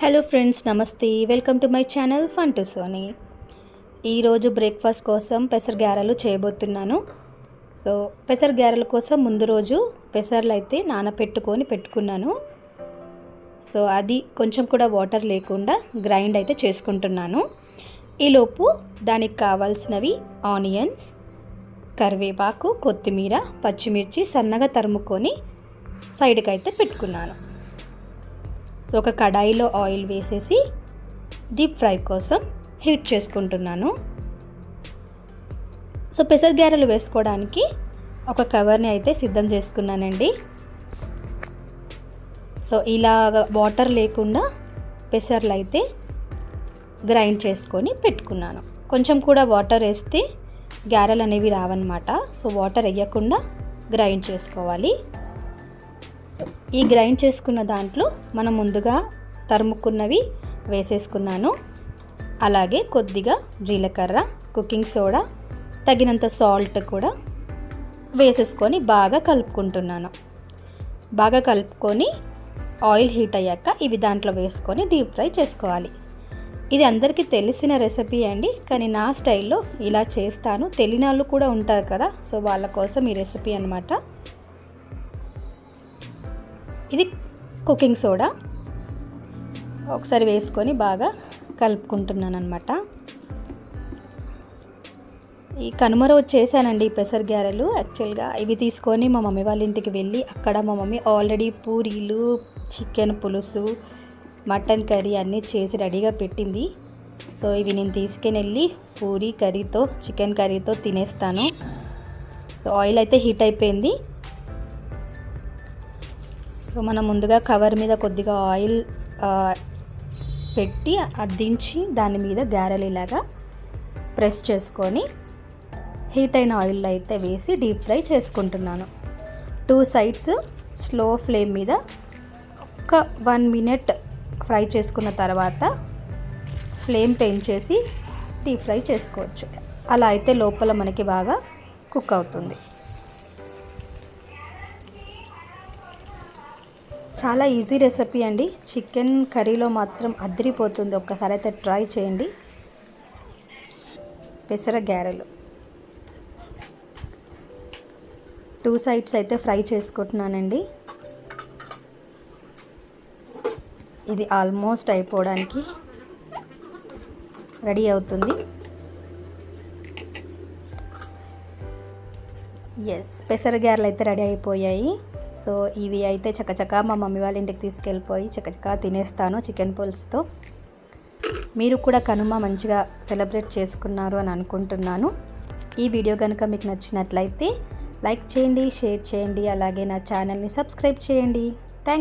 Hello friends, నమస్తే. Welcome to my channel fun to Sony. ఈరోజు breakfast కోసం పెసర గారెలు చేయబోతున్నాను. సో పెసర గారెల కోసం ముందు రోజు పెసర్లు అయితే నానపెట్టుకొని పెట్టుకున్నాను. సో అది కొంచెం కూడా వాటర్ లేకుండా గ్రైండ్ అయితే చేసుకుంటున్నాను. ఈలోపు దానికి కావాల్సినవి ఆనియన్స్, కరివేపాకు, కొత్తిమీర, పచ్చిమిర్చి సన్నగా తరుముకొని సైడ్కి అయితే పెట్టుకున్నాను. సో ఒక కడాయిలో ఆయిల్ వేసేసి డీప్ ఫ్రై కోసం హీట్ చేసుకుంటున్నాను. సో పెసర గారెలు వేసుకోవడానికి ఒక కవర్ని అయితే సిద్ధం చేసుకున్నానండి. సో ఇలాగ వాటర్ లేకుండా పెసర్లు అయితే గ్రైండ్ చేసుకొని పెట్టుకున్నాను. కొంచెం కూడా వాటర్ వేస్తే గారెలు అనేవి రావన్నమాట. సో వాటర్ వేయకుండా గ్రైండ్ చేసుకోవాలి. సో ఈ గ్రైండ్ చేసుకున్న దాంట్లో మనం ముందుగా తరుముకున్నవి వేసేసుకున్నాను. అలాగే కొద్దిగా జీలకర్ర, కుకింగ్ సోడా, తగినంత సాల్ట్ కూడా వేసేసుకొని బాగా కలుపుకుంటున్నాను. బాగా కలుపుకొని ఆయిల్ హీట్ అయ్యాక ఇవి దాంట్లో వేసుకొని డీప్ ఫ్రై చేసుకోవాలి. ఇది అందరికీ తెలిసిన రెసిపీ అండి, కానీ నా స్టైల్లో ఇలా చేస్తాను. తెలియని వాళ్ళు కూడా ఉంటారు కదా, సో వాళ్ళ కోసం ఈ రెసిపీ అన్నమాట. ఇది కుకింగ్ సోడా ఒకసారి వేసుకొని బాగా కలుపుకుంటున్నాను అన్నమాట. ఈ కనుమ రోజు చేశానండి ఈ పెసర గారెలు. యాక్చువల్గా ఇవి తీసుకొని మా మమ్మీ వాళ్ళ ఇంటికి వెళ్ళి అక్కడ మా మమ్మీ ఆల్రెడీ పూరీలు, చికెన్ పులుసు, మటన్ కర్రీ అన్నీ చేసి రెడీగా పెట్టింది. సో ఇవి నేను తీసుకుని వెళ్ళి పూరీ కర్రీతో, చికెన్ కర్రీతో తినేస్తాను. సో ఆయిల్ అయితే హీట్ అయిపోయింది. సో మనం ముందుగా కవర్ మీద కొద్దిగా ఆయిల్ పెట్టి అద్దించి దాని మీద గారెలు ఇలాగా ప్రెస్ చేసుకొని హీట్ అయిన ఆయిల్ అయితే వేసి డీప్ ఫ్రై చేసుకుంటున్నాను. 2 సైడ్స్ స్లో ఫ్లేమ్ మీద ఒక 1 మినిట్ ఫ్రై చేసుకున్న తర్వాత ఫ్లేమ్ పెంచేసి డీప్ ఫ్రై చేసుకోవచ్చు. అలా అయితే లోపల మనకి బాగా కుక్ అవుతుంది. చాలా ఈజీ రెసిపీ అండి. చికెన్ కర్రీలో మాత్రం అదిరిపోతుంది. ఒక్కసారి అయితే ట్రై చేయండి. పెసర గారెలు 2 సైడ్స్ అయితే ఫ్రై చేసుకుంటున్నానండి. ఇది ఆల్మోస్ట్ అయిపోవడానికి రెడీ అవుతుంది. ఎస్, పెసర గారెలు అయితే రెడీ అయిపోయాయి. సో ఇవి అయితే చకచకా మా మమ్మీ వాళ్ళ ఇంటికి తీసుకెళ్ళిపోయి చకచకా తినేస్తాను చికెన్ పులుసుతో. మీరు కూడా కనుమ మంచిగా సెలబ్రేట్ చేసుకున్నారు అని అనుకుంటున్నాను. ఈ వీడియో కనుక మీకు నచ్చినట్లయితే లైక్ చేయండి, షేర్ చేయండి, అలాగే నా ఛానల్ని సబ్స్క్రైబ్ చేయండి. Thank you.